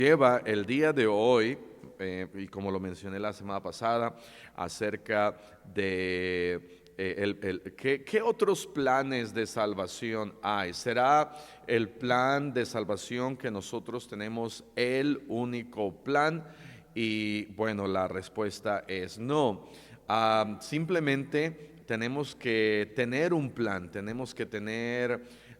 Lleva el día de hoy, y como lo mencioné la semana pasada, acerca de ¿qué otros planes de salvación hay? ¿Será el plan de salvación que nosotros tenemos el único plan? Y bueno, la respuesta es no. Simplemente tenemos que tener un plan, tenemos que tener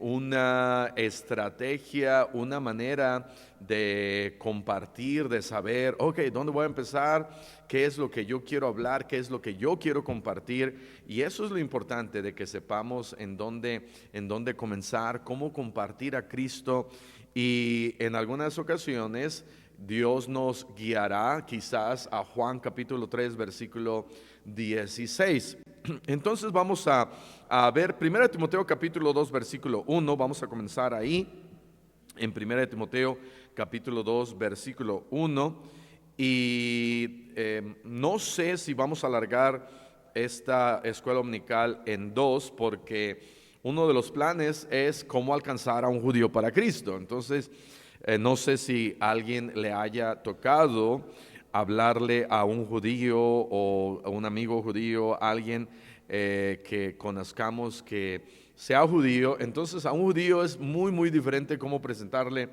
una estrategia, una manera de compartir, de saber, ok, ¿dónde voy a empezar? ¿Qué es lo que yo quiero hablar? ¿Qué es lo que yo quiero compartir? Y eso es lo importante, de que sepamos en dónde comenzar, cómo compartir a Cristo. Y en algunas ocasiones Dios nos guiará quizás a Juan capítulo 3 versículo 16. Entonces vamos a ver 1 Timoteo capítulo 2 versículo 1, vamos a comenzar ahí en 1 Timoteo capítulo 2 versículo 1. Y no sé si vamos a alargar esta escuela dominical en dos, porque uno de los planes es cómo alcanzar a un judío para Cristo. Entonces no sé si a alguien le haya tocado hablarle a un judío o a un amigo judío, alguien que conozcamos que sea judío. Entonces a un judío es muy diferente cómo presentarle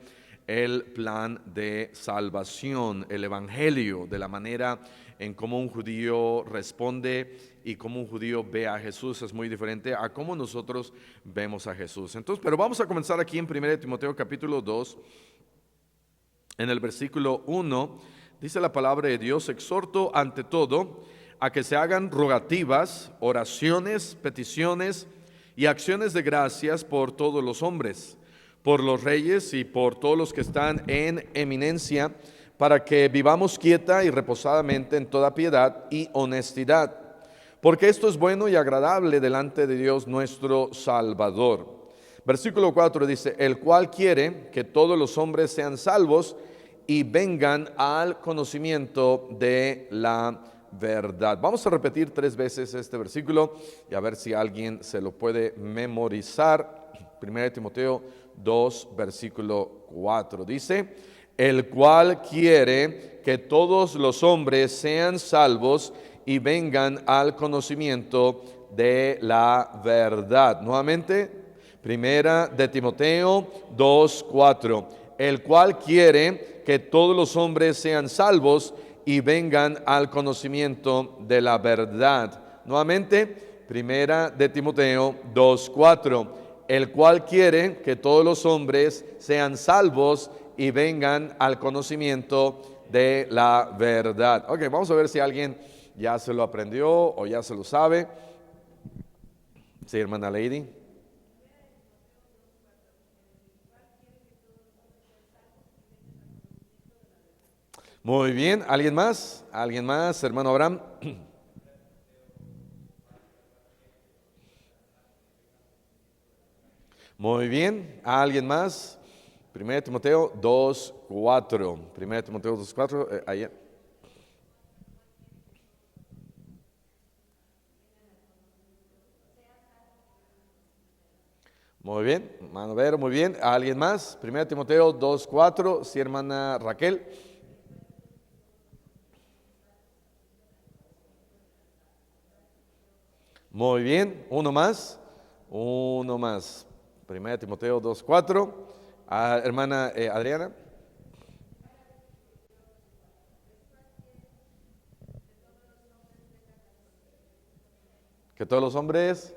el plan de salvación, el evangelio, de la manera en cómo un judío responde y cómo un judío ve a Jesús es muy diferente a cómo nosotros vemos a Jesús. Entonces, pero vamos a comenzar aquí en 1 Timoteo capítulo 2, en el versículo 1, dice la palabra de Dios: exhorto ante todo a que se hagan rogativas, oraciones, peticiones y acciones de gracias por todos los hombres, por los reyes y por todos los que están en eminencia, para que vivamos quieta y reposadamente en toda piedad y honestidad, porque esto es bueno y agradable delante de Dios nuestro Salvador. Versículo 4 dice: el cual quiere que todos los hombres sean salvos y vengan al conocimiento de la verdad. Vamos a repetir 3 veces este versículo y a ver si alguien se lo puede memorizar. 1 Timoteo 2, versículo 4 dice: el cual quiere que todos los hombres sean salvos y vengan al conocimiento de la verdad. Nuevamente, 1 Timoteo 2, 4. El cual quiere que todos los hombres sean salvos y vengan al conocimiento de la verdad. Nuevamente, 1 Timoteo 2, 4. El cual quiere que todos los hombres sean salvos y vengan al conocimiento de la verdad. Ok, vamos a ver si alguien ya se lo aprendió o ya se lo sabe. Sí, hermana Lady. Muy bien, ¿alguien más? ¿Alguien más, hermano Abraham? Muy bien, ¿alguien más? 1 Timoteo 2, 4. 1 Timoteo 2, 4, ahí. Muy bien, hermano Vero, muy bien. ¿Alguien más? 1 Timoteo 2, 4, sí, hermana Raquel. Muy bien, uno más. Uno más. 1 Timoteo 2, 4. Hermana Adriana. Que todos los hombres.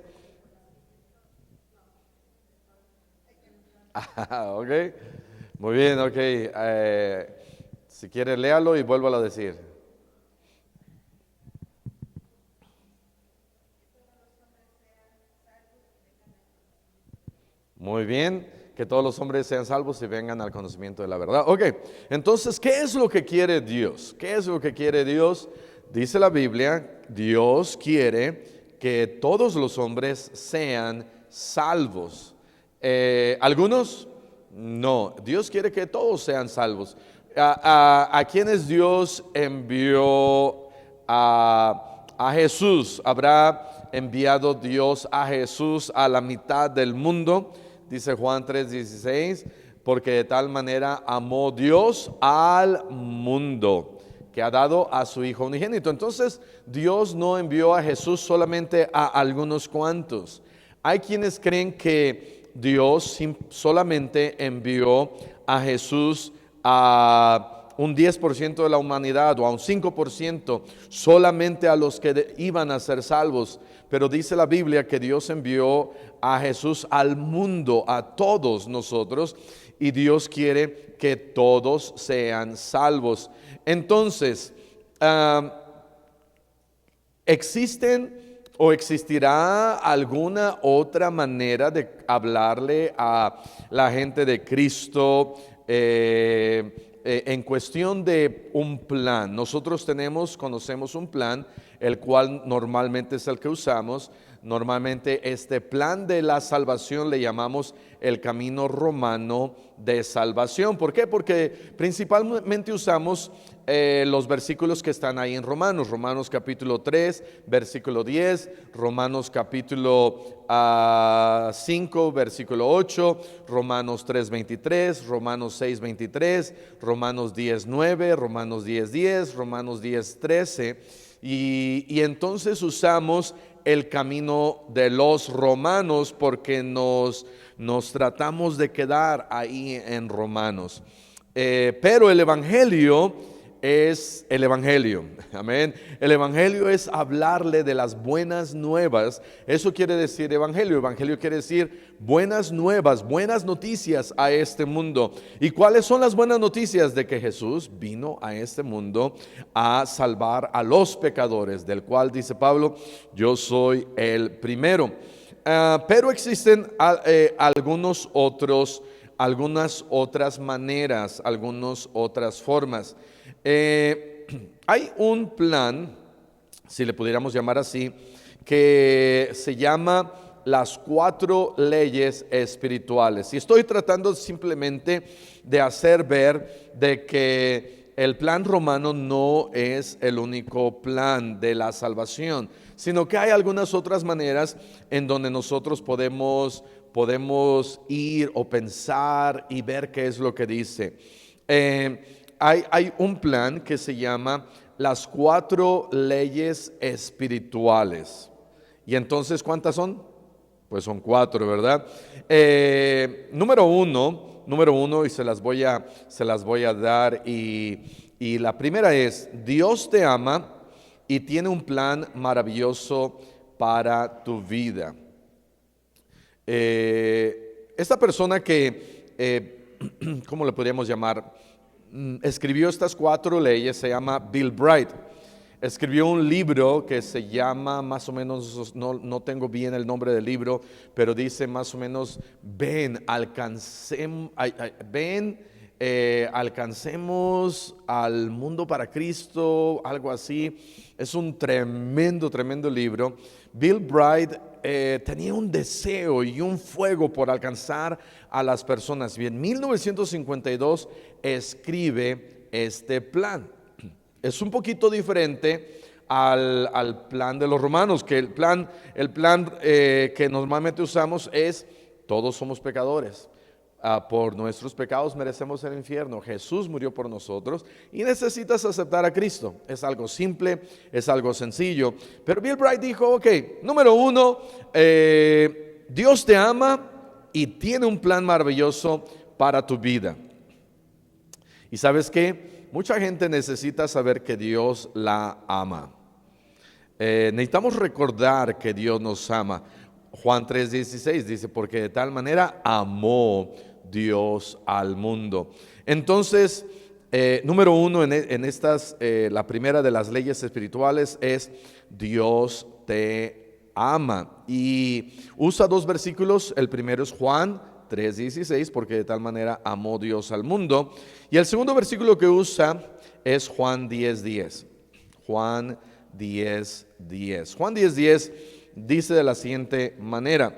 Ok, muy bien, ok. Si quiere, léalo y vuélvalo a decir. Muy bien, que todos los hombres sean salvos y vengan al conocimiento de la verdad. Ok, entonces, ¿qué es lo que quiere Dios? ¿Qué es lo que quiere Dios? Dice la Biblia: Dios quiere que todos los hombres sean salvos. ¿Algunos? No, Dios quiere que todos sean salvos. ¿A quienes Dios envió a Jesús? ¿Habrá enviado Dios a Jesús a la mitad del mundo? Dice Juan 3:16, porque de tal manera amó Dios al mundo, que ha dado a su Hijo unigénito. Entonces, Dios no envió a Jesús solamente a algunos cuantos. Hay quienes creen que Dios solamente envió a Jesús a un 10% de la humanidad o a un 5%, solamente a los que iban a ser salvos. Pero dice la Biblia que Dios envió a Jesús al mundo, a todos nosotros, y Dios quiere que todos sean salvos. Entonces, ¿existen o existirá alguna otra manera de hablarle a la gente de Cristo en cuestión de un plan? Nosotros conocemos un plan, el cual normalmente es el que usamos. Normalmente este plan de la salvación le llamamos el camino romano de salvación. ¿Por qué? Porque principalmente usamos los versículos que están ahí en Romanos. Romanos capítulo 3, versículo 10, Romanos capítulo 5, versículo 8, Romanos 3, 23, Romanos 6, 23, Romanos 10, 9, Romanos 10, 10, Romanos 10, 13. Y entonces usamos el camino de los romanos porque nos tratamos de quedar ahí en Romanos. Pero el Evangelio es el Evangelio, amén. El Evangelio es hablarle de las buenas nuevas. Eso quiere decir Evangelio. Evangelio quiere decir buenas nuevas, buenas noticias a este mundo. ¿Y cuáles son las buenas noticias? De que Jesús vino a este mundo a salvar a los pecadores, del cual dice Pablo, yo soy el primero. Pero existen algunas otras maneras, algunas otras formas. Hay un plan, si le pudiéramos llamar así, que se llama las 4 leyes espirituales. Y estoy tratando simplemente de hacer ver de que el plan romano no es el único plan de la salvación, sino que hay algunas otras maneras en donde nosotros podemos ir o pensar y ver qué es lo que dice. Hay un plan que se llama las 4 leyes espirituales. Y entonces, ¿cuántas son? Pues son 4, ¿verdad? Número uno, y se las voy a dar. Y la primera es, Dios te ama y tiene un plan maravilloso para tu vida. Esta persona que, ¿cómo le podríamos llamar? Escribió estas 4 leyes, se llama Bill Bright. Escribió un libro que se llama más o menos, no tengo bien el nombre del libro, pero dice más o menos, alcancemos al mundo para Cristo, algo así. Es un tremendo libro. Bill Bright tenía un deseo y un fuego por alcanzar a las personas. Y en 1952 escribe este plan. Es un poquito diferente al plan de los romanos, que el plan que normalmente usamos es, todos somos pecadores. Por nuestros pecados merecemos el infierno. Jesús murió por nosotros y necesitas aceptar a Cristo. Es algo simple, es algo sencillo. Pero Bill Bright dijo, ok, número 1, Dios te ama y tiene un plan maravilloso para tu vida. ¿Y sabes qué? Mucha gente necesita saber que Dios la ama. Necesitamos recordar que Dios nos ama. Juan 3:16 dice, porque de tal manera amó Dios al mundo. Entonces, número 1 en estas, la primera de las leyes espirituales es Dios te ama. Y usa 2 versículos. El primero es Juan 3:16, porque de tal manera amó Dios al mundo. Y el segundo versículo que usa es Juan 10:10. Juan 10:10. Juan 10:10 dice de la siguiente manera: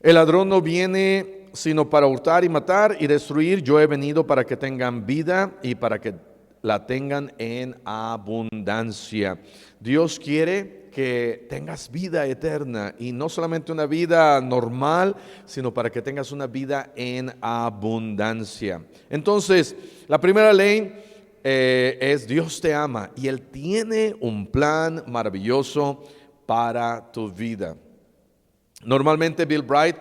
el ladrón no viene sino para hurtar y matar y destruir. Yo he venido para que tengan vida y para que la tengan en abundancia. Dios quiere que tengas vida eterna, y no solamente una vida normal, sino para que tengas una vida en abundancia. Entonces, la primera ley es: Dios te ama y Él tiene un plan maravilloso para tu vida. Normalmente Bill Bright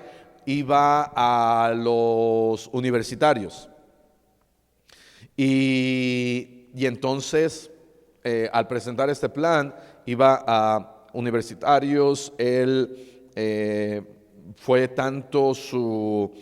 iba a los universitarios y entonces al presentar este plan iba a universitarios. Él fue tanto su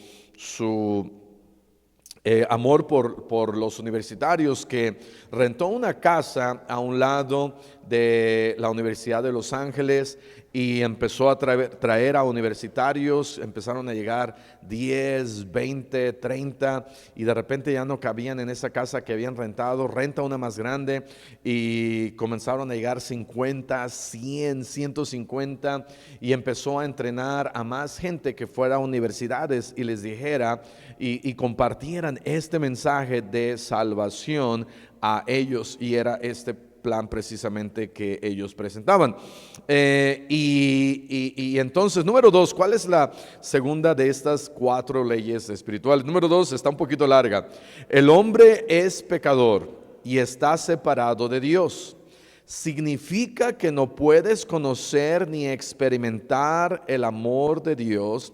amor por los universitarios que rentó una casa a un lado de la Universidad de Los Ángeles y empezó a traer a universitarios. Empezaron a llegar 10, 20, 30 y de repente ya no cabían en esa casa que habían rentado. Renta una más grande y comenzaron a llegar 50, 100, 150 y empezó a entrenar a más gente que fuera a universidades y les dijera y compartieran este mensaje de salvación a ellos, y era este plan precisamente que ellos presentaban. Y entonces, número 2, ¿cuál es la segunda de estas 4 leyes espirituales? Número 2 está un poquito larga. El hombre es pecador y está separado de Dios. Significa que no puedes conocer ni experimentar el amor de Dios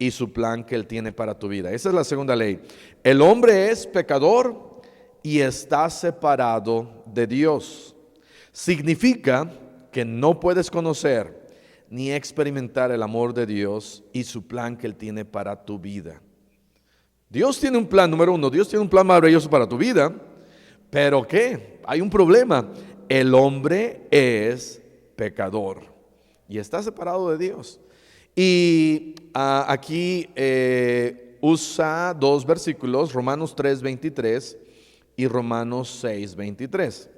y su plan que Él tiene para tu vida. Esa es la segunda ley. El hombre es pecador y está separado de Dios. Significa que no puedes conocer ni experimentar el amor de Dios y su plan que Él tiene para tu vida. Dios tiene un plan, número 1, Dios tiene un plan maravilloso para tu vida, pero ¿qué? Hay un problema. El hombre es pecador y está separado de Dios. Y aquí usa 2 versículos, Romanos 3:23 y Romanos 6:23.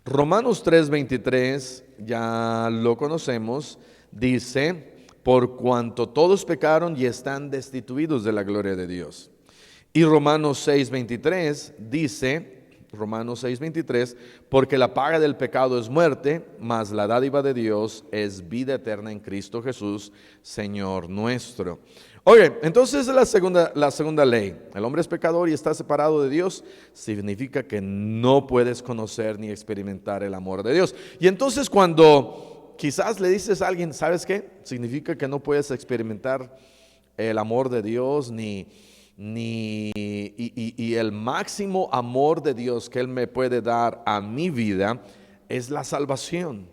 Romanos 3:23 ya lo conocemos, dice: por cuanto todos pecaron y están destituidos de la gloria de Dios. Y Romanos 6:23 dice, porque la paga del pecado es muerte, mas la dádiva de Dios es vida eterna en Cristo Jesús, Señor nuestro. Oye, entonces la segunda ley: el hombre es pecador y está separado de Dios. Significa que no puedes conocer ni experimentar el amor de Dios. Y entonces cuando quizás le dices a alguien, ¿sabes qué? Significa que no puedes experimentar el amor de Dios y el máximo amor de Dios que Él me puede dar a mi vida es la salvación.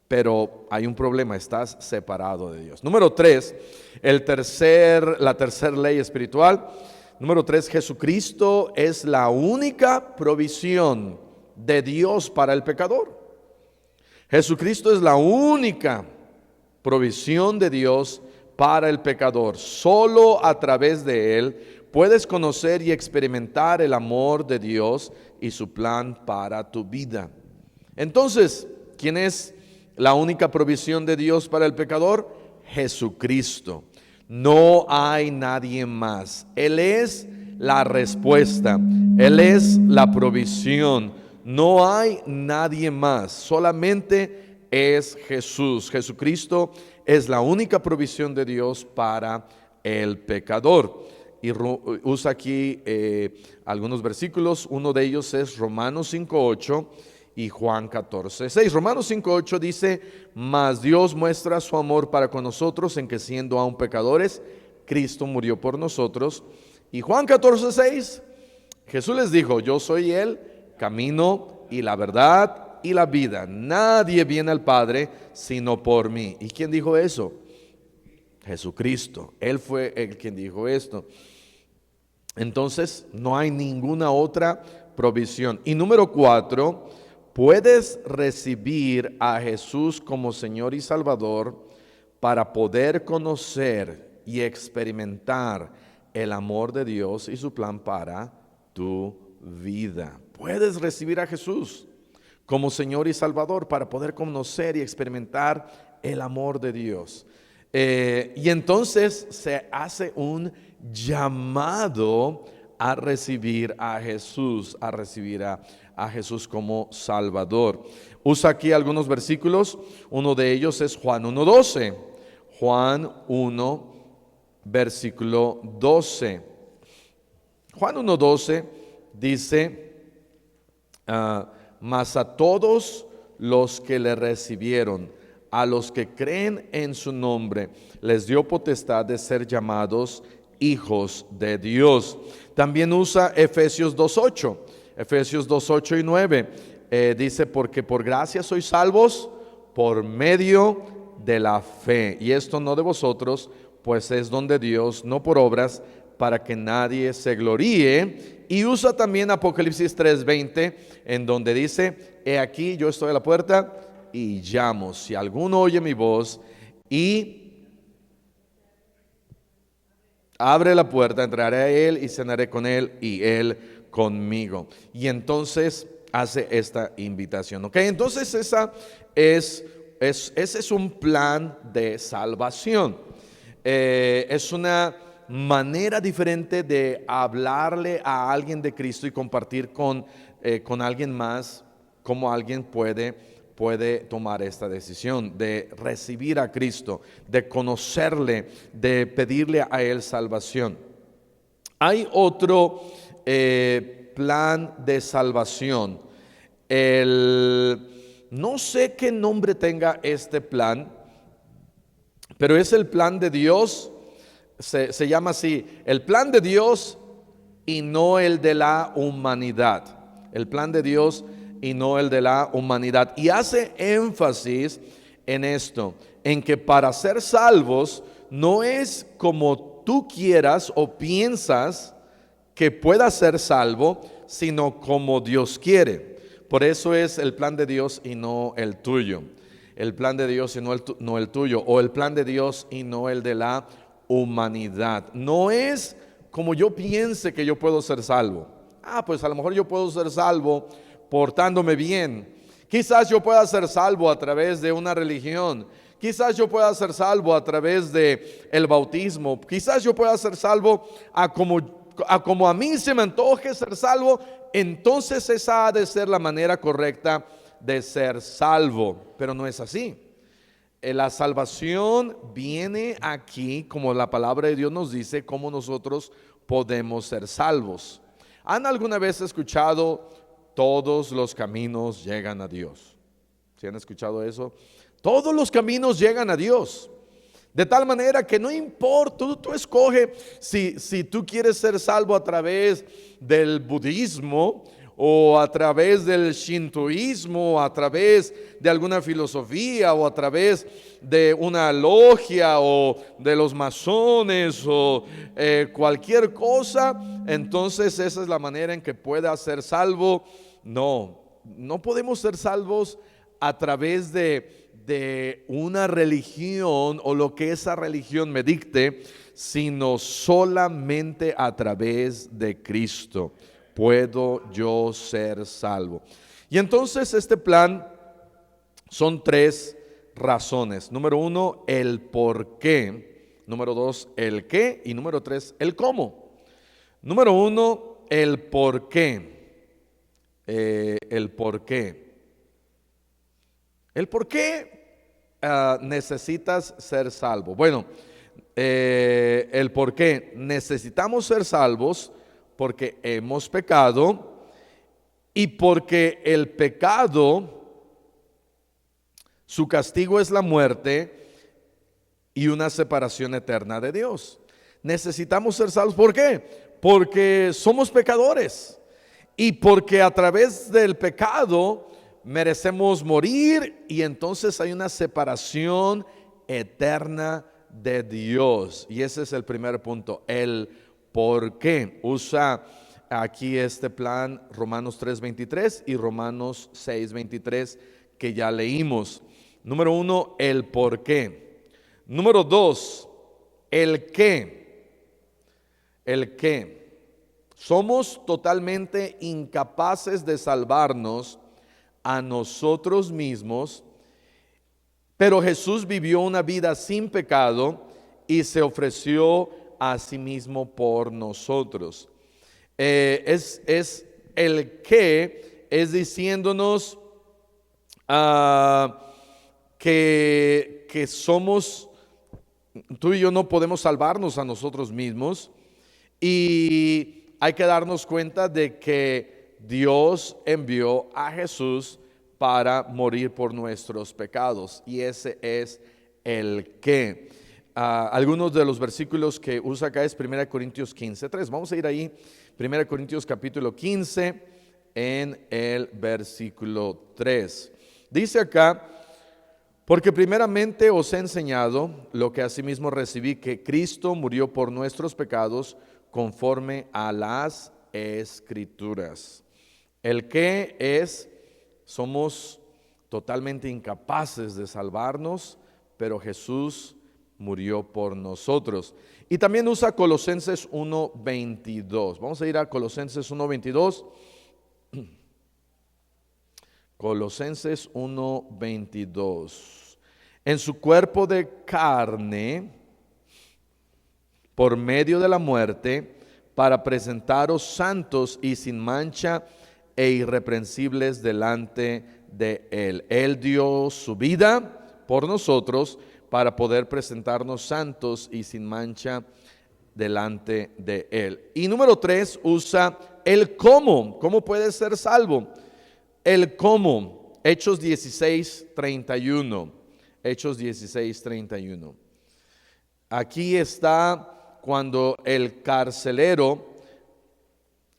Pero hay un problema: estás separado de Dios. Número 3, la tercera ley espiritual. Número 3, Jesucristo es la única provisión de Dios para el pecador. Jesucristo es la única provisión de Dios para el pecador. Solo a través de Él puedes conocer y experimentar el amor de Dios y su plan para tu vida. Entonces, ¿quién es la única provisión de Dios para el pecador? Jesucristo. No hay nadie más. Él es la respuesta. Él es la provisión. No hay nadie más. Solamente es Jesús. Jesucristo es la única provisión de Dios para el pecador. Y usa aquí algunos versículos. Uno de ellos es Romanos 5:8 y Juan 14:6. Romanos 5:8 dice: mas Dios muestra su amor para con nosotros en que, siendo aún pecadores, Cristo murió por nosotros. Y Juan 14:6, Jesús les dijo: yo soy el camino y la verdad y la vida. Nadie viene al Padre sino por mí. ¿Y quién dijo eso? Jesucristo. Él fue el quien dijo esto. Entonces no hay ninguna otra provisión. Y número 4, puedes recibir a Jesús como Señor y Salvador para poder conocer y experimentar el amor de Dios y su plan para tu vida. Puedes recibir a Jesús como Señor y Salvador para poder conocer y experimentar el amor de Dios. Y entonces se hace un llamado a recibir a Jesús, a recibir a Jesús como Salvador. Usa aquí algunos versículos, uno de ellos es Juan 1:12. Juan 1, versículo 12. Juan 1:12 dice, mas a todos los que le recibieron, a los que creen en su nombre, les dio potestad de ser llamados hijos de Dios. También usa Efesios 2:8. Efesios 2:8 y 9 dice, porque por gracia sois salvos por medio de la fe. Y esto no de vosotros, pues es don de Dios, no por obras, para que nadie se gloríe. Y usa también Apocalipsis 3:20, en donde dice, he aquí yo estoy a la puerta y llamo. Si alguno oye mi voz y abre la puerta, entraré a él y cenaré con él y él conmigo. Y entonces hace esta invitación. ¿Ok? Entonces ese es un plan de salvación. Es una manera diferente de hablarle a alguien de Cristo y compartir con alguien más cómo alguien puede tomar esta decisión de recibir a Cristo, de conocerle, de pedirle a Él salvación. Hay otro plan de salvación. No sé qué nombre tenga este plan, pero es el plan de Dios. Se llama así, el plan de Dios y no el de la humanidad. El plan de Dios y no el de la humanidad. Y hace énfasis en esto, en que para ser salvos no es como tú quieras o piensas que puedas ser salvo, sino como Dios quiere. Por eso es el plan de Dios y no el tuyo. El plan de Dios y no el tuyo, o el plan de Dios y no el de la humanidad. No es como yo piense que yo puedo ser salvo. Pues a lo mejor yo puedo ser salvo portándome bien. Quizás yo pueda ser salvo a través de una religión. Quizás yo pueda ser salvo a través de el bautismo. Quizás yo pueda ser salvo a como a mí se me antoje ser salvo. Entonces esa ha de ser la manera correcta de ser salvo. Pero no es así. La salvación viene aquí, como la palabra de Dios nos dice, cómo nosotros podemos ser salvos. ¿Han alguna vez escuchado todos los caminos llegan a Dios? ¿Sí han escuchado eso? Todos los caminos llegan a Dios. De tal manera que no importa, tú escoge si tú quieres ser salvo a través del budismo, o a través del shintoísmo, a través de alguna filosofía, o a través de una logia, o de los masones, o cualquier cosa. Entonces esa es la manera en que pueda ser salvo. No podemos ser salvos a través de una religión o lo que esa religión me dicte, sino solamente a través de Cristo puedo yo ser salvo. Y entonces este plan son 3 razones. Número 1, el por qué. Número 2, el qué. Y número 3, el cómo. Número 1, el por qué. El por qué. El por qué necesitas ser salvo. Bueno, el por qué necesitamos ser salvos, porque hemos pecado y porque el pecado, su castigo es la muerte y una separación eterna de Dios. Necesitamos ser salvos. ¿Por qué? Porque somos pecadores y porque a través del pecado merecemos morir, y entonces hay una separación eterna de Dios. Y ese es el primer punto, el por qué. Usa aquí este plan Romanos 3:23 y Romanos 6:23 que ya leímos. Número 1, el por qué. Número 2, el qué. El qué. Somos totalmente incapaces de salvarnos a nosotros mismos, pero Jesús vivió una vida sin pecado y se ofreció a sí mismo por nosotros. Es el qué, es diciéndonos que somos, tú y yo no podemos salvarnos a nosotros mismos, y hay que darnos cuenta de que Dios envió a Jesús para morir por nuestros pecados, y ese es el qué. Algunos de los versículos que usa acá es 1 Corintios 15:3. Vamos a ir ahí, 1 Corintios capítulo 15, en el versículo 3. Dice acá: porque primeramente os he enseñado lo que asimismo recibí, que Cristo murió por nuestros pecados conforme a las Escrituras. El que es, somos totalmente incapaces de salvarnos, pero Jesús murió por nosotros. Y también usa Colosenses 1:22. Vamos a ir a Colosenses 1:22. Colosenses 1:22. En su cuerpo de carne, por medio de la muerte, para presentaros santos y sin mancha e irreprensibles delante de Él. Él dio su vida por nosotros para poder presentarnos santos y sin mancha delante de Él. Y número 3, usa el cómo. ¿Cómo puedes ser salvo? El cómo. Hechos 16:31. Hechos 16:31. Aquí está cuando el carcelero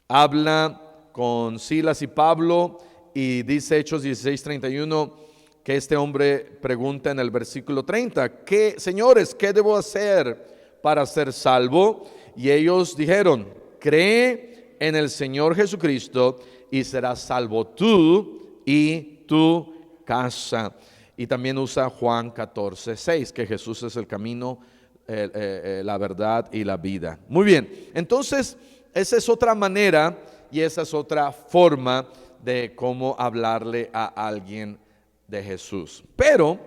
habla con Silas y Pablo, y dice Hechos 16:31 que este hombre pregunta en el versículo 30: señores, ¿qué debo hacer para ser salvo? Y ellos dijeron: cree en el Señor Jesucristo y serás salvo tú y tu casa. Y también usa Juan 14:6, que Jesús es el camino, la verdad y la vida. Muy bien, entonces esa es otra manera y esa es otra forma de cómo hablarle a alguien de Jesús. Pero,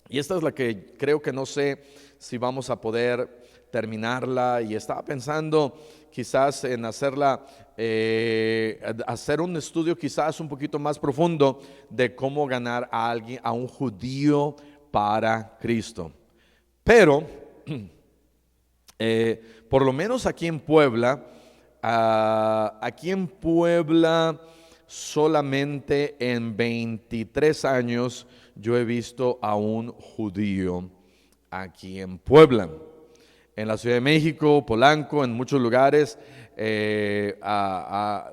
y esta es la que creo que no sé si vamos a poder terminarla, y estaba pensando quizás en hacerla, hacer un estudio quizás un poquito más profundo de cómo ganar a alguien, a un judío para Cristo. Pero por lo menos aquí en Puebla, solamente en 23 años yo he visto a un judío aquí en Puebla. En la Ciudad de México, Polanco, en muchos lugares,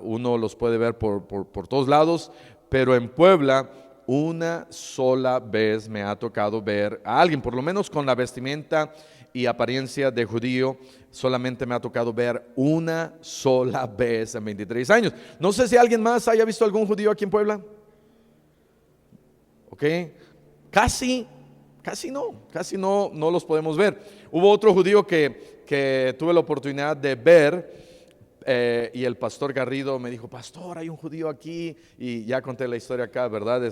uno los puede ver por todos lados, pero en Puebla una sola vez me ha tocado ver a alguien, por lo menos con la vestimenta y apariencia de judío. Solamente me ha tocado ver una sola vez en 23 años. No sé si alguien más haya visto algún judío aquí en Puebla. Ok, casi no los podemos ver. Hubo otro judío que tuve la oportunidad de ver, y el pastor Garrido me dijo: pastor, hay un judío aquí, y ya conté la historia acá, ¿verdad?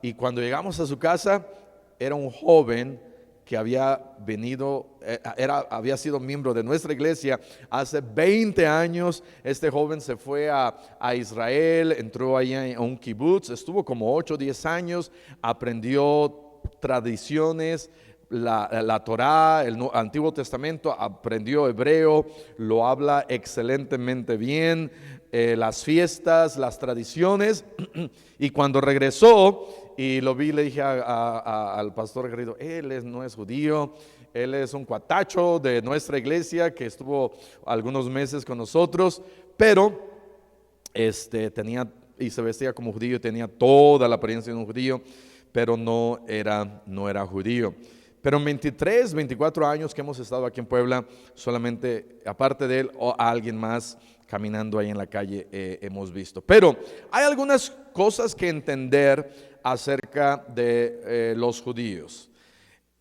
Y cuando llegamos a su casa, era un joven que había venido, había sido miembro de nuestra iglesia hace 20 años. Este joven se fue a Israel, entró ahí a un kibutz, estuvo como 8 o 10 años, aprendió tradiciones, la Torá, el Antiguo Testamento, aprendió hebreo, lo habla excelentemente bien, las fiestas, las tradiciones. Y cuando regresó y lo vi, le dije al pastor Garrido: él no es judío, él es un cuatacho de nuestra iglesia que estuvo algunos meses con nosotros, pero tenía y se vestía como judío, tenía toda la apariencia de un judío, pero no era judío. Pero en 23, 24 años que hemos estado aquí en Puebla, solamente, aparte de él, o a alguien más caminando ahí en la calle, hemos visto. Pero hay algunas cosas que entender acerca de los judíos.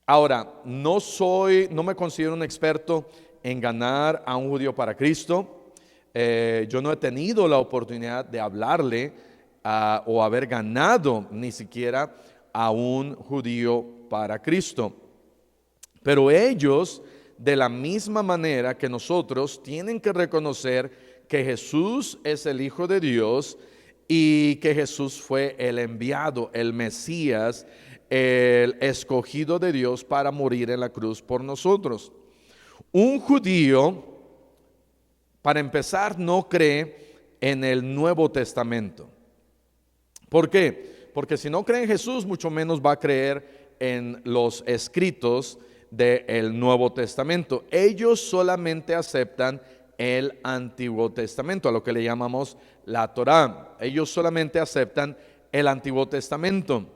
Ahora, no me considero un experto en ganar a un judío para Cristo. Yo no he tenido la oportunidad de hablarle o haber ganado ni siquiera a un judío para Cristo. Pero ellos de la misma manera que nosotros tienen que reconocer que Jesús es el Hijo de Dios y que Jesús fue el enviado, el Mesías, el escogido de Dios para morir en la cruz por nosotros. Un judío, para empezar, no cree en el Nuevo Testamento. ¿Por qué? Porque si no cree en Jesús, mucho menos va a creer en los escritos del Nuevo Testamento. Ellos solamente aceptan el Antiguo Testamento, a lo que le llamamos la Torá. Ellos solamente aceptan el Antiguo Testamento.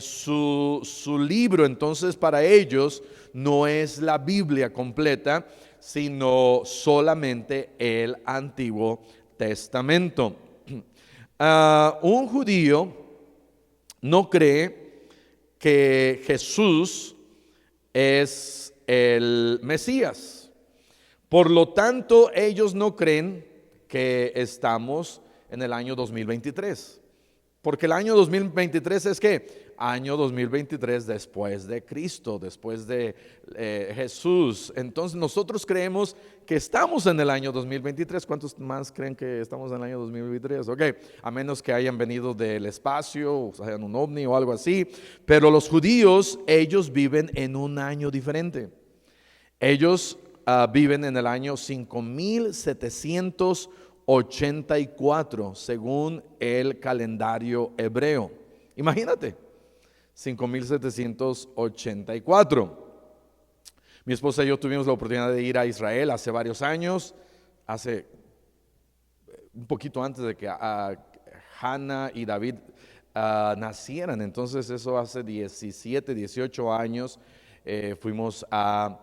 Su libro, entonces, para ellos no es la Biblia completa, sino solamente el Antiguo Testamento. Un judío no cree que Jesús es el Mesías. Por lo tanto, ellos no creen que estamos en el año 2023. Porque el año 2023 es ¿qué? Año 2023 después de Cristo, después de Jesús. Entonces nosotros creemos que estamos en el año 2023. ¿Cuántos más creen que estamos en el año 2023? Ok, a menos que hayan venido del espacio, o sea, en un ovni o algo así. Pero los judíos, ellos viven en un año diferente. Ellos viven en el año 5784 según el calendario hebreo. Imagínate, 5784. Mi esposa y yo tuvimos la oportunidad de ir a Israel hace varios años, hace un poquito antes de que Hannah y David nacieran. Entonces eso hace 17, 18 años fuimos a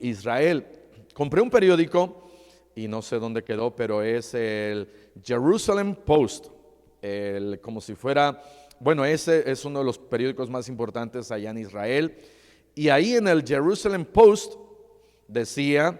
Israel. Compré un periódico y no sé dónde quedó, pero es el Jerusalem Post, como si fuera, bueno, ese es uno de los periódicos más importantes allá en Israel, y ahí en el Jerusalem Post decía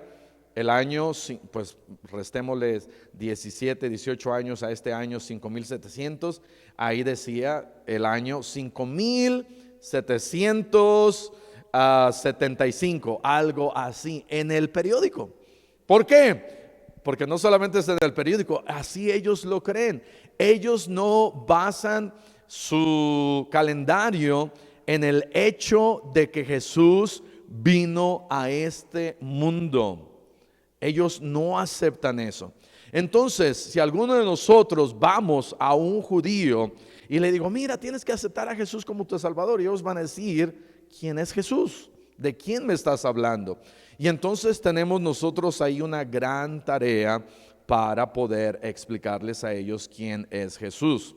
el año, pues restémosles 17, 18 años a este año 5700, ahí decía el año 5775, algo así en el periódico. ¿Por qué? Porque no solamente es en el periódico, así ellos lo creen. Ellos no basan su calendario en el hecho de que Jesús vino a este mundo. Ellos no aceptan eso. Entonces, si alguno de nosotros vamos a un judío y le digo, mira, tienes que aceptar a Jesús como tu Salvador, y ellos van a decir, ¿quién es Jesús? ¿De quién me estás hablando? Y entonces tenemos nosotros ahí una gran tarea para poder explicarles a ellos quién es Jesús.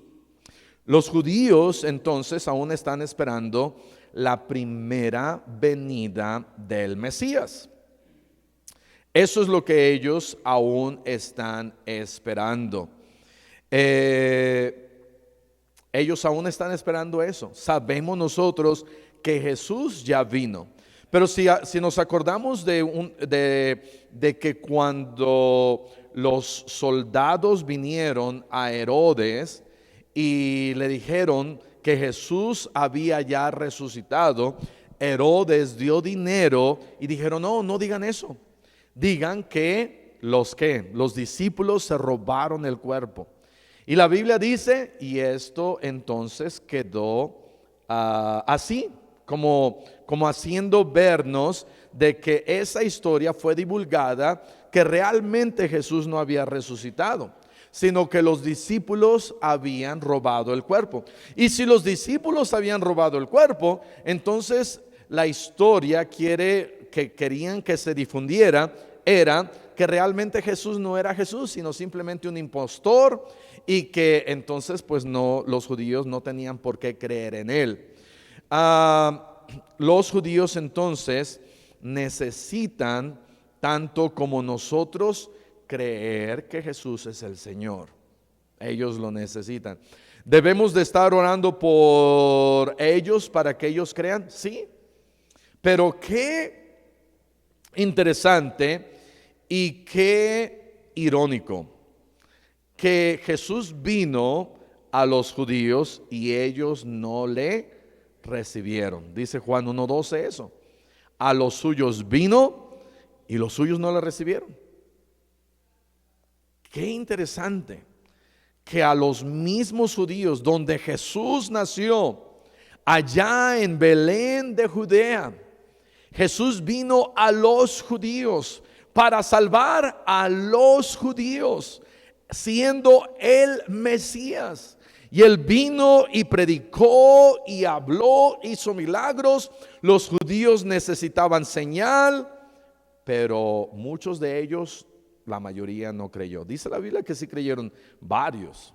Los judíos entonces aún están esperando la primera venida del Mesías. Eso es lo que ellos aún están esperando. Ellos aún están esperando eso. Sabemos nosotros que Jesús ya vino. Pero si nos acordamos de que cuando los soldados vinieron a Herodes y le dijeron que Jesús había ya resucitado, Herodes dio dinero y dijeron, no digan eso. Digan que los discípulos se robaron el cuerpo. Y la Biblia dice, y esto entonces quedó así, como haciendo vernos de que esa historia fue divulgada, que realmente Jesús no había resucitado, sino que los discípulos habían robado el cuerpo. Y si los discípulos habían robado el cuerpo, entonces la historia querían que se difundiera, era que realmente Jesús no era Jesús, sino simplemente un impostor, y que entonces pues no, los judíos no tenían por qué creer en él. Los judíos entonces necesitan, tanto como nosotros, creer que Jesús es el Señor. Ellos lo necesitan. ¿Debemos de estar orando por ellos para que ellos crean? Sí. Pero qué interesante y qué irónico que Jesús vino a los judíos y ellos no le recibieron. Dice Juan 1:12 eso. A los suyos vino y los suyos no le recibieron. Qué interesante que a los mismos judíos donde Jesús nació, allá en Belén de Judea, Jesús vino a los judíos para salvar a los judíos, siendo el Mesías. Y él vino y predicó y habló, hizo milagros. Los judíos necesitaban señal, pero muchos de ellos, la mayoría no creyó. Dice la Biblia que sí creyeron varios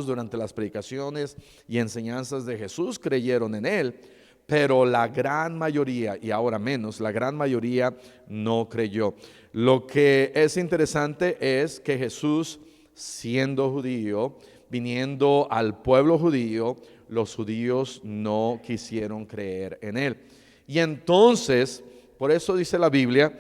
durante las predicaciones y enseñanzas de Jesús creyeron en él, pero la gran mayoría, y ahora menos, la gran mayoría no creyó. Lo que es interesante es que Jesús, siendo judío, viniendo al pueblo judío, los judíos no quisieron creer en él. Y entonces, por eso dice la Biblia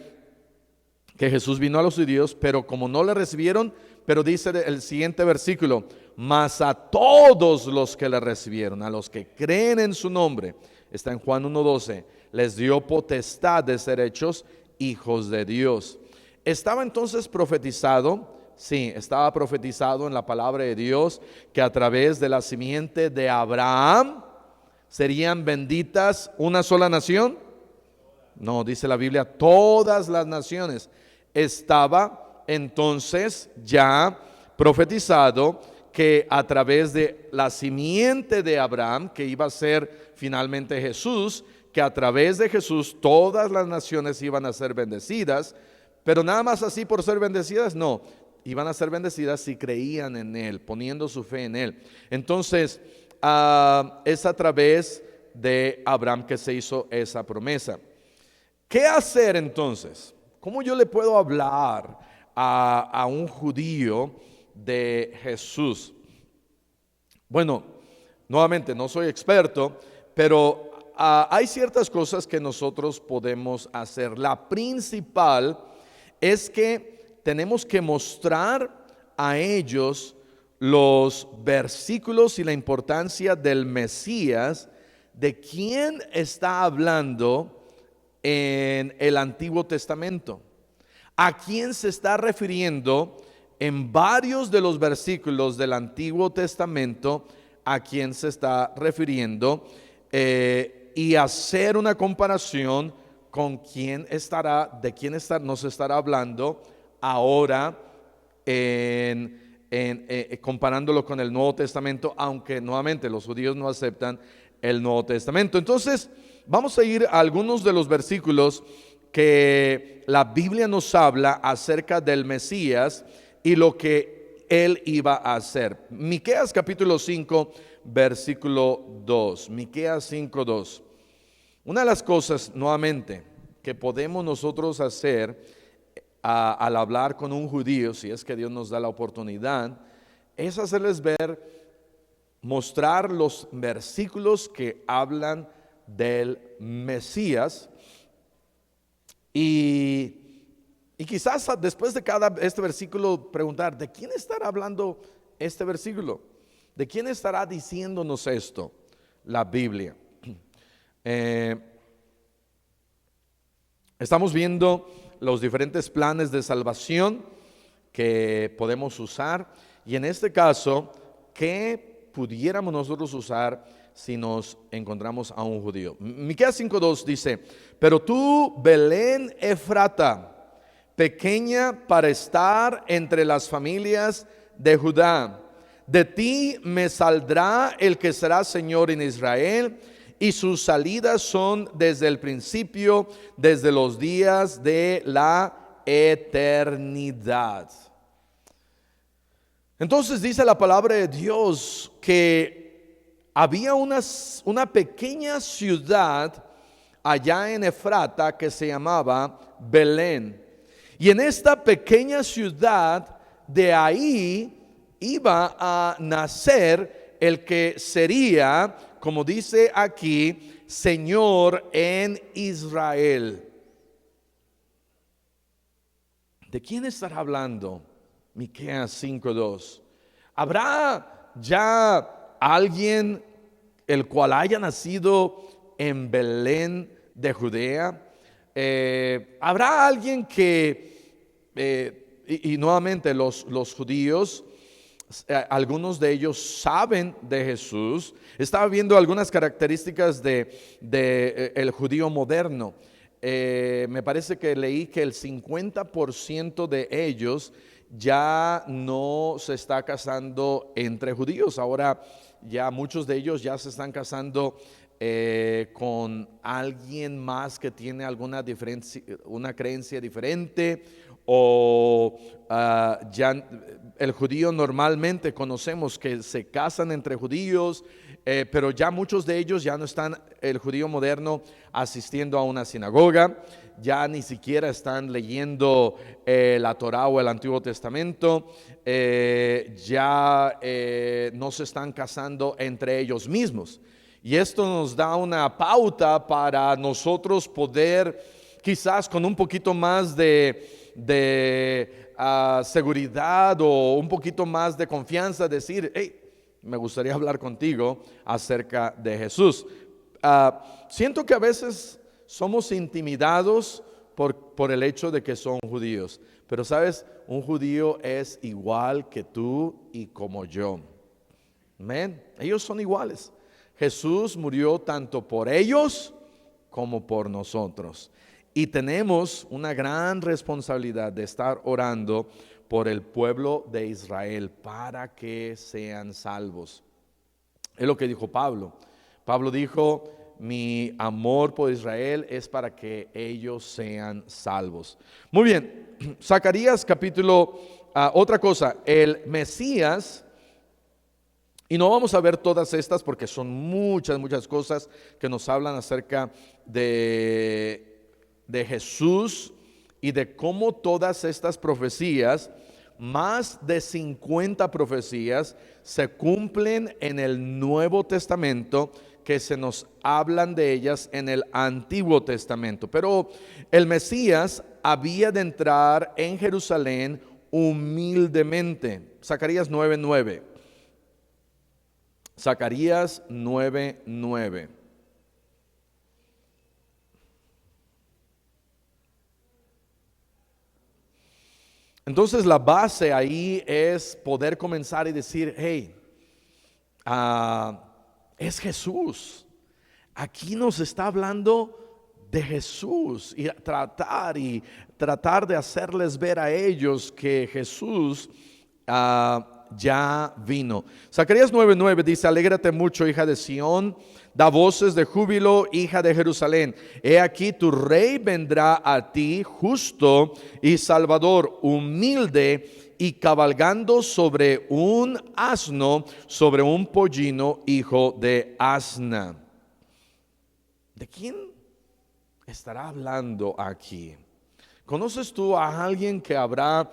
que Jesús vino a los judíos, pero como no le recibieron, pero dice el siguiente versículo, mas a todos los que le recibieron, a los que creen en su nombre, está en Juan 1:12, les dio potestad de ser hechos hijos de Dios. Estaba entonces profetizado, sí, estaba profetizado en la palabra de Dios que a través de la simiente de Abraham serían benditas una sola nación. No, dice la Biblia, todas las naciones. Estaba entonces ya profetizado que a través de la simiente de Abraham, que iba a ser finalmente Jesús, que a través de Jesús todas las naciones iban a ser bendecidas, pero nada más así por ser bendecidas, no, iban a ser bendecidas si creían en él, poniendo su fe en él. Entonces, es a través de Abraham que se hizo esa promesa. ¿Qué hacer entonces? ¿Cómo yo le puedo hablar a un judío de Jesús? Bueno, nuevamente no soy experto, pero hay ciertas cosas que nosotros podemos hacer. La principal es que tenemos que mostrar a ellos los versículos y la importancia del Mesías, de quién está hablando en el Antiguo Testamento, a quién se está refiriendo en varios de los versículos del Antiguo Testamento, a quién se está refiriendo, y hacer una comparación con quién estará, de quién nos estará hablando ahora, comparándolo con el Nuevo Testamento, aunque nuevamente los judíos no aceptan el Nuevo Testamento. Entonces vamos a ir a algunos de los versículos que la Biblia nos habla acerca del Mesías y lo que él iba a hacer. Miqueas capítulo 5 versículo 2. Miqueas 5:2. Una de las cosas nuevamente que podemos nosotros hacer al hablar con un judío, si es que Dios nos da la oportunidad, es hacerles ver, mostrar los versículos que hablan del Mesías, y quizás después de este versículo preguntar, ¿de quién estará hablando este versículo? ¿De quién estará diciéndonos esto? La Biblia. Estamos viendo los diferentes planes de salvación que podemos usar, y en este caso, ¿qué pudiéramos nosotros usar si nos encontramos a un judío? Miqueas 5:2 dice, pero tú, Belén Efrata, pequeña para estar entre las familias de Judá, de ti me saldrá el que será Señor en Israel, y sus salidas son desde el principio, desde los días de la eternidad. Entonces dice la palabra de Dios que había una pequeña ciudad allá en Efrata que se llamaba Belén. Y en esta pequeña ciudad, de ahí iba a nacer el que sería, como dice aquí, Señor en Israel. ¿De quién estará hablando Miqueas 5:2? ¿Habrá ya alguien el cual haya nacido en Belén de Judea? Habrá alguien que, y nuevamente los judíos, algunos de ellos saben de Jesús. Estaba viendo algunas características de el judío moderno. Me parece que leí que el 50% de ellos ya no se está casando entre judíos. Ahora ya muchos de ellos ya se están casando con alguien más que tiene alguna diferencia, una creencia diferente, o ya el judío normalmente conocemos que se casan entre judíos, pero ya muchos de ellos ya no están, el judío moderno, asistiendo a una sinagoga, ya ni siquiera están leyendo la Torá o el Antiguo Testamento, ya no se están casando entre ellos mismos. Y esto nos da una pauta para nosotros poder, quizás con un poquito más de seguridad o un poquito más de confianza, decir: hey, me gustaría hablar contigo acerca de Jesús. Siento que a veces somos intimidados por el hecho de que son judíos, pero sabes, un judío es igual que tú y como yo. Amén. Ellos son iguales. Jesús murió tanto por ellos como por nosotros. Y tenemos una gran responsabilidad de estar orando por el pueblo de Israel para que sean salvos. Es lo que dijo Pablo. Pablo dijo: mi amor por Israel es para que ellos sean salvos. Muy bien, Zacarías capítulo, otra cosa, el Mesías. Y no vamos a ver todas estas porque son muchas cosas que nos hablan acerca de Jesús y de cómo todas estas profecías, más de 50 profecías, se cumplen en el Nuevo Testamento, que se nos hablan de ellas en el Antiguo Testamento. Pero el Mesías había de entrar en Jerusalén humildemente. Zacarías 9:9. Zacarías 9:9. Entonces la base ahí es poder comenzar y decir: hey, es Jesús. Aquí nos está hablando de Jesús, y tratar de hacerles ver a ellos que Jesús ya vino. Zacarías 9:9 dice: alégrate mucho, hija de Sión, da voces de júbilo, hija de Jerusalén. He aquí tu rey vendrá a ti, justo y salvador, humilde y cabalgando sobre un asno, sobre un pollino, hijo de asna. ¿De quién estará hablando aquí? ¿Conoces tú a alguien que habrá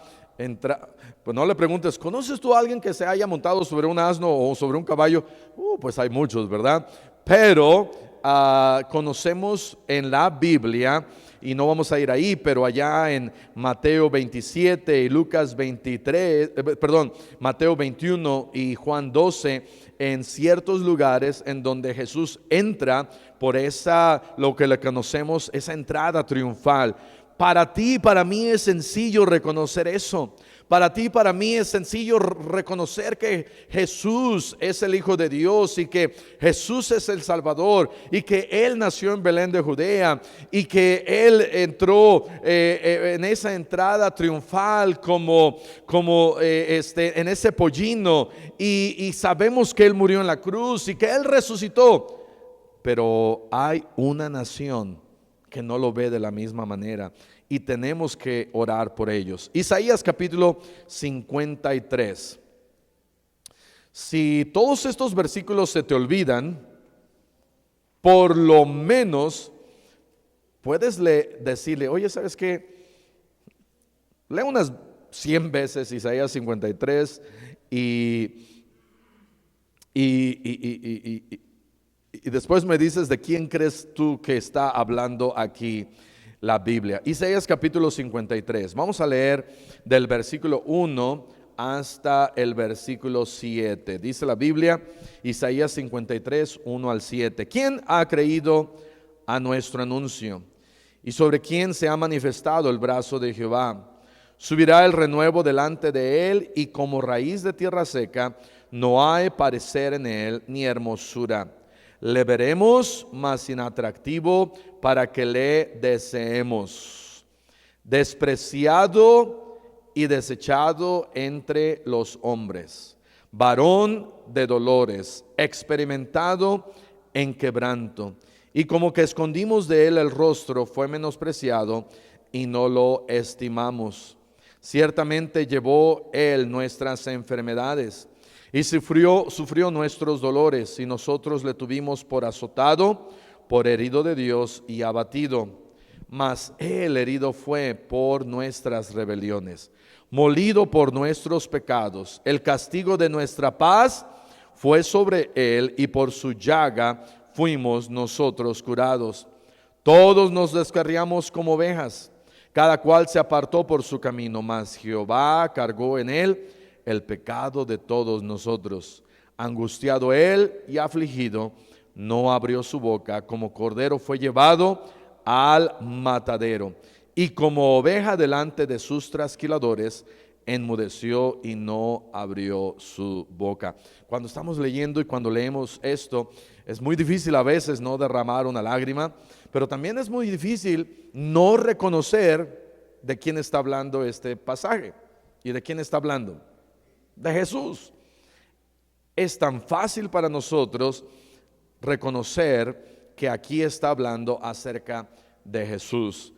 pues no le preguntes: ¿conoces tú a alguien que se haya montado sobre un asno o sobre un caballo? Pues hay muchos, ¿verdad? Pero conocemos en la Biblia, y no vamos a ir ahí, pero allá en Mateo 27 y Lucas 23, Mateo 21 y Juan 12, en ciertos lugares en donde Jesús entra por lo que le conocemos, esa entrada triunfal. Para ti y para mí es sencillo reconocer eso. Para ti y para mí es sencillo reconocer que Jesús es el Hijo de Dios, y que Jesús es el Salvador, y que Él nació en Belén de Judea, y que Él entró en esa entrada triunfal como en ese pollino, y sabemos que Él murió en la cruz y que Él resucitó. Pero hay una nación que no lo ve de la misma manera, y tenemos que orar por ellos. Isaías capítulo 53. Si todos estos versículos se te olvidan, por lo menos puedes decirle: oye, ¿sabes qué? Lee unas 100 veces Isaías 53 y después me dices de quién crees tú que está hablando aquí la Biblia. Isaías capítulo 53. Vamos a leer del versículo 1 hasta el versículo 7. Dice la Biblia, Isaías 53, 1 al 7. ¿Quién ha creído a nuestro anuncio? y sobre quien se ha manifestado el brazo de Jehová. Subirá el renuevo delante de él, y como raíz de tierra seca, no hay parecer en él, ni hermosura. Le veremos, mas inatractivo, para que le deseemos. Despreciado y desechado entre los hombres, varón de dolores, experimentado en quebranto. Y como que escondimos de él el rostro, fue menospreciado y no lo estimamos. Ciertamente llevó él nuestras enfermedades y sufrió nuestros dolores, y nosotros le tuvimos por azotado, por herido de Dios y abatido. Mas él herido fue por nuestras rebeliones, molido por nuestros pecados. El castigo de nuestra paz fue sobre él, y por su llaga fuimos nosotros curados. Todos nos descarriamos como ovejas, cada cual se apartó por su camino, mas Jehová cargó en él el pecado de todos nosotros. Angustiado él y afligido, no abrió su boca. Como cordero fue llevado al matadero, y como oveja delante de sus trasquiladores, enmudeció y no abrió su boca. Cuando estamos leyendo y cuando leemos esto, es muy difícil a veces no derramar una lágrima, pero también es muy difícil no reconocer de quién está hablando este pasaje. ¿Y de quién está hablando? De Jesús. Es tan fácil para nosotros reconocer que aquí está hablando acerca de Jesús.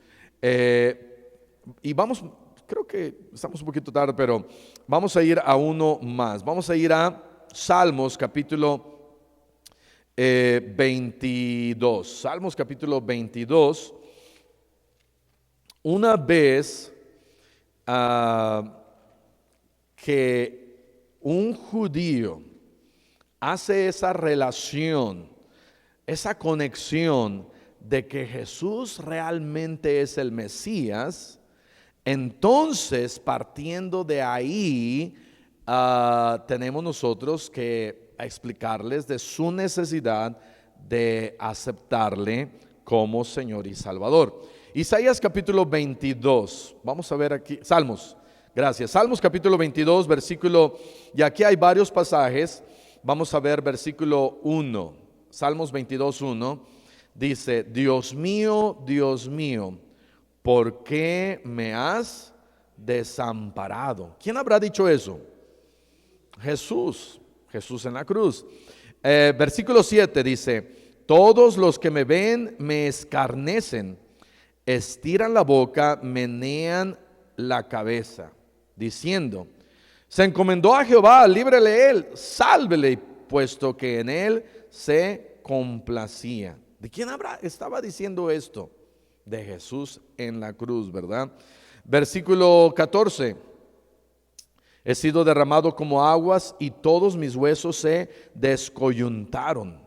Y vamos, creo que estamos un poquito tarde, pero vamos a ir a uno más. Vamos a ir a Salmos capítulo 22. Salmos capítulo 22. Una vez que un judío hace esa relación, esa conexión de que Jesús realmente es el Mesías, entonces partiendo de ahí tenemos nosotros que explicarles de su necesidad de aceptarle como Señor y Salvador. Isaías capítulo 22, vamos a ver aquí, Salmos, gracias, Salmos capítulo 22, versículo, y aquí hay varios pasajes, vamos a ver versículo 1, Salmos 22, 1, dice: Dios mío, ¿por qué me has desamparado? ¿Quién habrá dicho eso? Jesús en la cruz. Versículo 7 dice: todos los que me ven me escarnecen, estiran la boca, menean la cabeza, diciendo: se encomendó a Jehová, líbrele él, sálvele, puesto que en él se complacía. ¿De quién estaba diciendo esto? De Jesús en la cruz, ¿verdad? Versículo 14: he sido derramado como aguas, y todos mis huesos se descoyuntaron.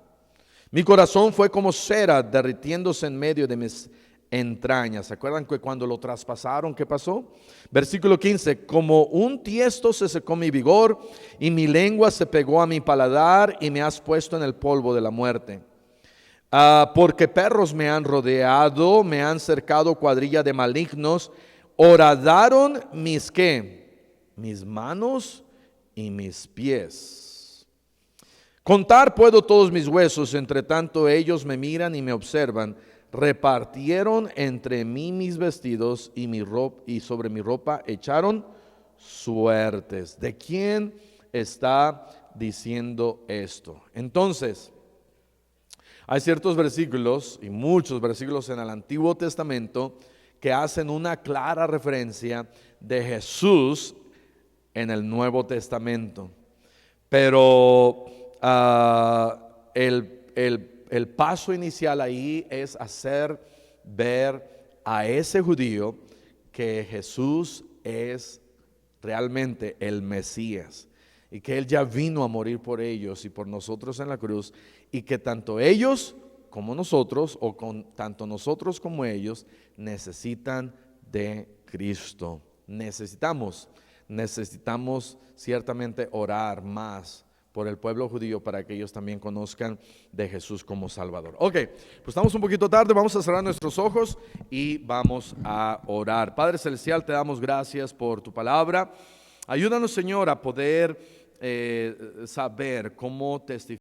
Mi corazón fue como cera derritiéndose en medio de mis entrañas. ¿Se acuerdan que cuando lo traspasaron, qué pasó? Versículo 15: como un tiesto se secó mi vigor, y mi lengua se pegó a mi paladar, y me has puesto en el polvo de la muerte. Porque perros me han rodeado, me han cercado cuadrilla de malignos, horadaron mis ¿qué? Mis manos y mis pies. Contar puedo todos mis huesos, entre tanto ellos me miran y me observan. Repartieron entre mí mis vestidos, y mi ropa, y sobre mi ropa echaron suertes. ¿De quién está diciendo esto? Entonces, hay ciertos versículos, y muchos versículos en el Antiguo Testamento, que hacen una clara referencia de Jesús en el Nuevo Testamento. Pero el paso inicial ahí es hacer ver a ese judío que Jesús es realmente el Mesías, y que Él ya vino a morir por ellos y por nosotros en la cruz, y que tanto ellos como nosotros, o tanto nosotros como ellos, necesitan de Cristo. Necesitamos ciertamente orar más por el pueblo judío para que ellos también conozcan de Jesús como Salvador. Ok, pues estamos un poquito tarde, vamos a cerrar nuestros ojos y vamos a orar. Padre Celestial, te damos gracias por tu palabra. Ayúdanos, Señor, a poder saber cómo testificar